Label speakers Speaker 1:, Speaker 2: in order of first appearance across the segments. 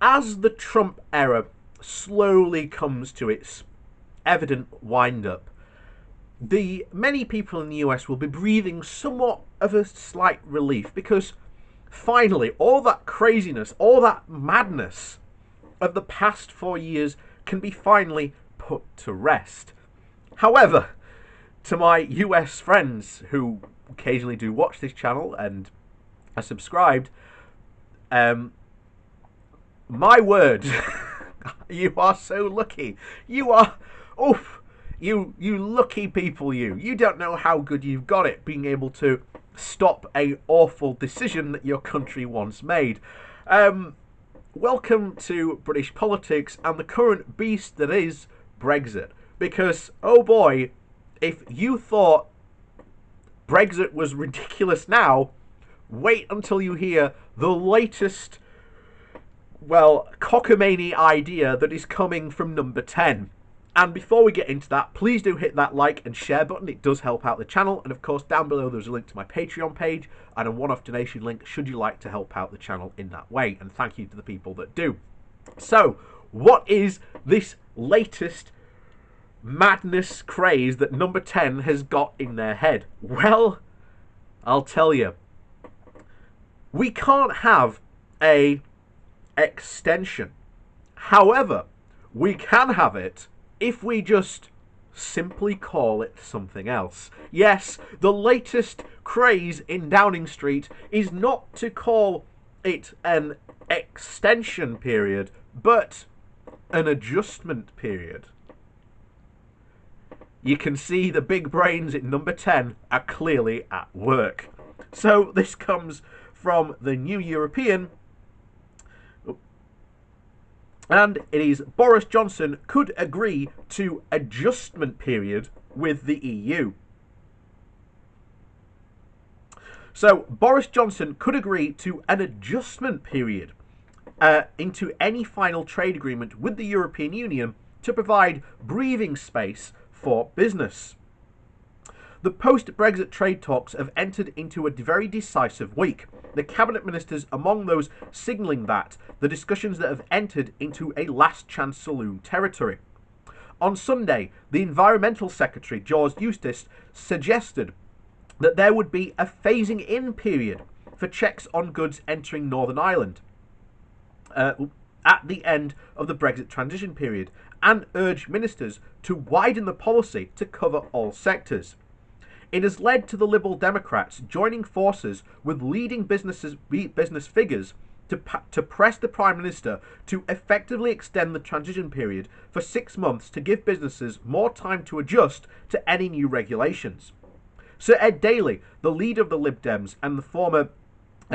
Speaker 1: as the Trump era slowly comes to its evident wind-up, the many people in the US will be breathing somewhat of a slight relief, because finally all that craziness, all that madness of the past 4 years can be finally put to rest. However, to my US friends who occasionally do watch this channel and are subscribed, my word, you are so lucky. You are, oof, you lucky people, you don't know how good you've got it, being able to stop a awful decision that your country once made. Welcome to British politics and the current beast that is Brexit. Because, oh boy, if you thought Brexit was ridiculous now, wait until you hear the latest, well, cockamamie idea that is coming from number 10. And before we get into that, please do hit that like and share button. It does help out the channel. And of course, down below there's a link to my Patreon page and a one-off donation link should you like to help out the channel in that way. And thank you to the people that do. So, what is this latest madness craze that number 10 has got in their head? Well, I'll tell you. We can't have a extension. However, we can have it if we just simply call it something else. Yes, the latest craze in Downing Street is not to call it an extension period, but an adjustment period. You can see the big brains in number 10 are clearly at work. So this comes from the New European, and it is Boris Johnson could agree to adjustment period with the EU. So Boris Johnson could agree to an adjustment period into any final trade agreement with the European Union to provide breathing space for business. The post-Brexit trade talks have entered into a very decisive week. The cabinet ministers among those signalling that the discussions that have entered into a last chance saloon territory. On Sunday, the Environmental Secretary, George Eustace, suggested that there would be a phasing in period for checks on goods entering Northern Ireland at the end of the Brexit transition period, and urged ministers to widen the policy to cover all sectors. It has led to the Liberal Democrats joining forces with leading business figures to press the Prime Minister to effectively extend the transition period for 6 months to give businesses more time to adjust to any new regulations. Sir Ed Daley, the leader of the Lib Dems and the former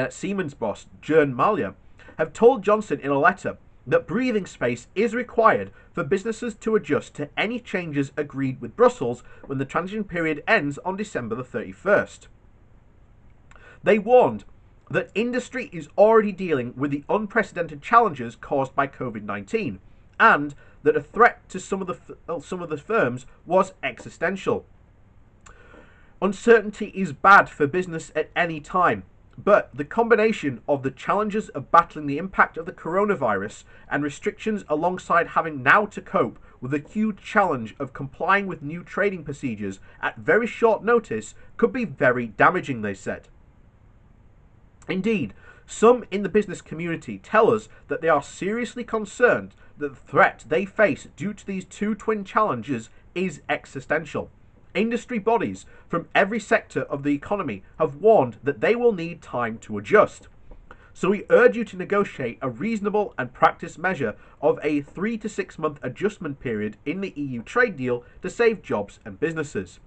Speaker 1: Siemens boss, Jern Malya, have told Johnson in a letter that breathing space is required for businesses to adjust to any changes agreed with Brussels when the transition period ends on December the 31st. They warned that industry is already dealing with the unprecedented challenges caused by COVID-19 and that a threat to some of the firms was existential. Uncertainty is bad for business at any time, but the combination of the challenges of battling the impact of the coronavirus and restrictions alongside having now to cope with the huge challenge of complying with new trading procedures at very short notice could be very damaging, they said. Indeed, some in the business community tell us that they are seriously concerned that the threat they face due to these two twin challenges is existential. Industry bodies from every sector of the economy have warned that they will need time to adjust. So we urge you to negotiate a reasonable and practiced measure of a 3 to 6 month adjustment period in the EU trade deal to save jobs and businesses.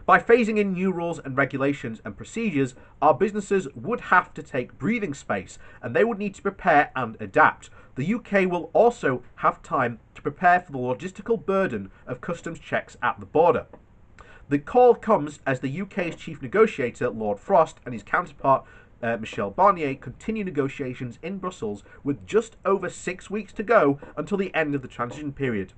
Speaker 1: By phasing in new rules and regulations and procedures, our businesses would have to take breathing space and they would need to prepare and adapt. The UK will also have time to prepare for the logistical burden of customs checks at the border. The call comes as the UK's chief negotiator, Lord Frost, and his counterpart, Michel Barnier, continue negotiations in Brussels with just over 6 weeks to go until the end of the transition period.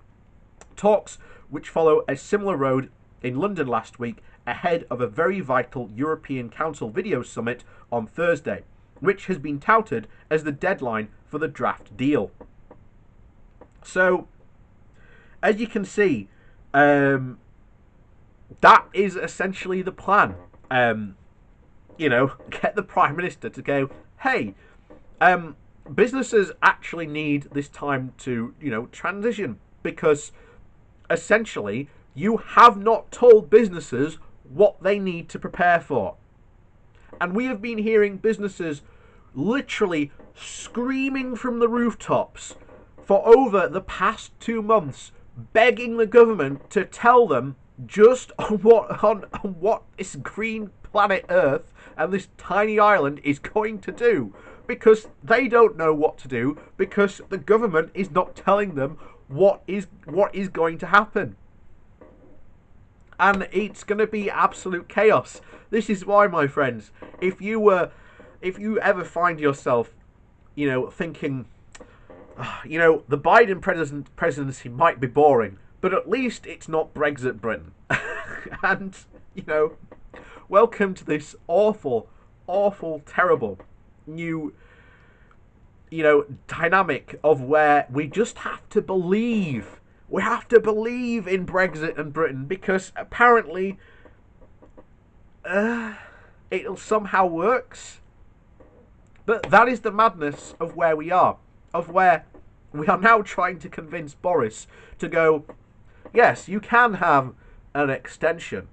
Speaker 1: Talks which follow a similar road in London last week ahead of a very vital European Council video summit on Thursday. which has been touted as the deadline for the draft deal. So, as you can see, that is essentially the plan. Get the Prime Minister to go, hey, businesses actually need this time to, transition, because essentially you have not told businesses what they need to prepare for. And we have been hearing businesses literally screaming from the rooftops for over the past 2 months, begging the government to tell them just on what this green planet Earth and this tiny island is going to do, because they don't know what to do, because the government is not telling them what is going to happen. And it's going to be absolute chaos. This is why, my friends, if you ever find yourself, thinking, the Biden presidency might be boring, but at least it's not Brexit Britain. And, welcome to this awful, terrible new, dynamic of where we just have to believe. We have to believe in Brexit and Britain, because apparently it somehow works. But that is the madness of where we are. Of where we are now trying to convince Boris to go, yes, you can have an extension,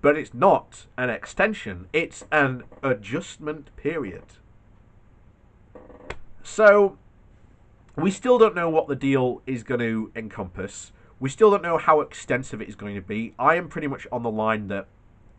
Speaker 1: but it's not an extension, it's an adjustment period. So, we still don't know what the deal is going to encompass. We still don't know how extensive it is going to be. I am pretty much on the line that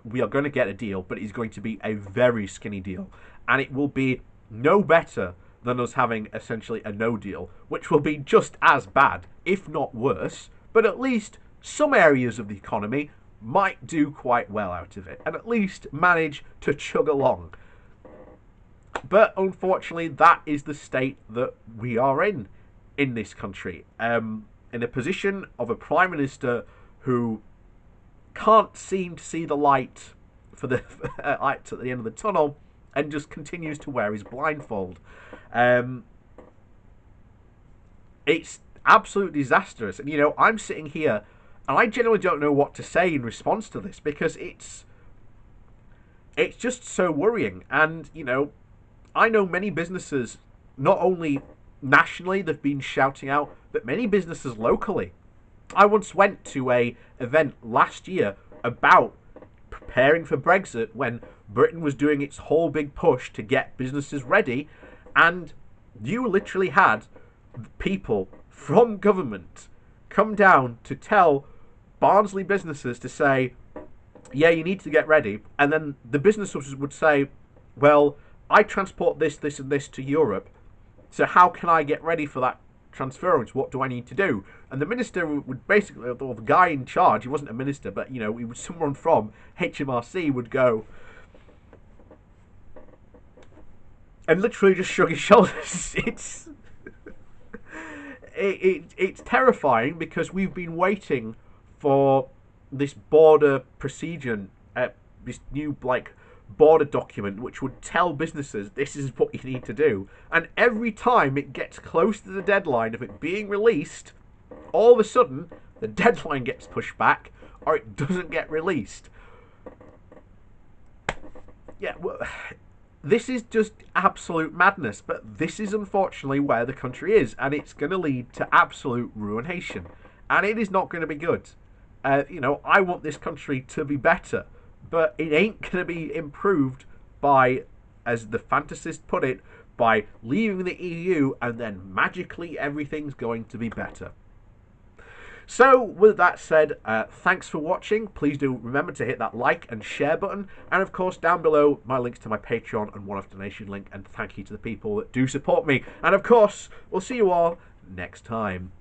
Speaker 1: we are going to get a deal, but it's going to be a very skinny deal. And it will be no better than us having essentially a no deal, which will be just as bad, if not worse. But at least some areas of the economy might do quite well out of it, and at least manage to chug along. But unfortunately, that is the state that we are in this country. In a position of a Prime Minister who can't seem to see the light for the light at the end of the tunnel, and just continues to wear his blindfold. It's absolutely disastrous. And, I'm sitting here, and I genuinely don't know what to say in response to this, because it's just so worrying. And, I know many businesses, not only nationally, they've been shouting out, but many businesses locally. I once went to a event last year about preparing for Brexit, when Britain was doing its whole big push to get businesses ready, and you literally had people from government come down to tell Barnsley businesses to say, yeah, you need to get ready, and then the businesses would say, well, I transport this, and this to Europe, so how can I get ready for that transference? What do I need to do? And the minister would basically, or the guy in charge, he wasn't a minister, but, he was someone from HMRC, would go and literally just shrug his shoulders. It's terrifying, because we've been waiting for this border procedure, this new, border document, which would tell businesses this is what you need to do. And every time it gets close to the deadline of it being released, all of a sudden the deadline gets pushed back, or it doesn't get released. Yeah, well, this is just absolute madness, but this is unfortunately where the country is, and it's going to lead to absolute ruination, and it is not going to be good. I want this country to be better, but it ain't going to be improved by, as the fantasists put it, by leaving the EU and then magically everything's going to be better. So, with that said, thanks for watching. Please do remember to hit that like and share button. And of course, down below, my links to my Patreon and one-off donation link. And thank you to the people that do support me. And of course, we'll see you all next time.